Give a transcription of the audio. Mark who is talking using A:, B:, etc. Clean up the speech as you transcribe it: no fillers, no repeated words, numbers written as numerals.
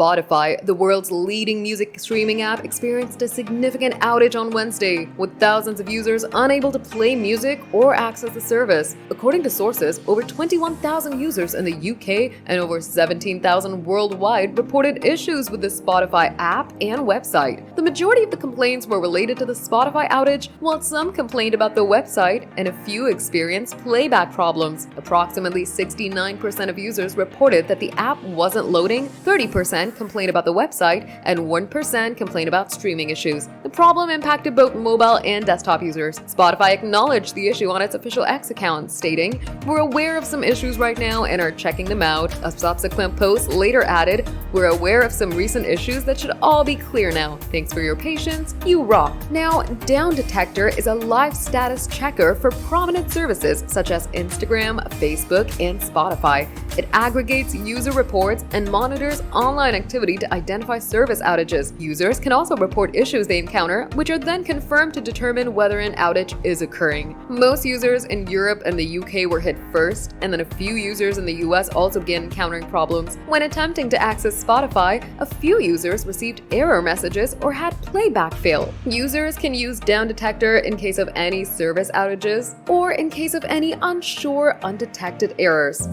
A: Spotify, the world's leading music streaming app, experienced a significant outage on Wednesday, with thousands of users unable to play music or access the service. According to sources, over 21,000 users in the UK and over 17,000 worldwide reported issues with the Spotify app and website. The majority of the complaints were related to the Spotify outage, while some complained about the website and a few experienced playback problems. Approximately 69% of users reported that the app wasn't loading, 30% complained about the website, and 1% complained about streaming issues. The problem impacted both mobile and desktop users. Spotify acknowledged the issue on its official X account, stating, "We're aware of some issues right now and are checking them out." A subsequent post later added, "We're aware of some recent issues that should all be clear now. Thanks for your patience. You rock." Now, Down Detector is a live status checker for prominent services such as Instagram, Facebook, and Spotify. It aggregates user reports and monitors online activity to identify service outages. Users can also report issues they encounter, which are then confirmed to determine whether an outage is occurring. Most users in Europe and the UK were hit first, and then a few users in the US also began encountering problems. When attempting to access Spotify, a few users received error messages or had playback fail. Users can use Down Detector in case of any service outages or in case of any unsure, undetected errors.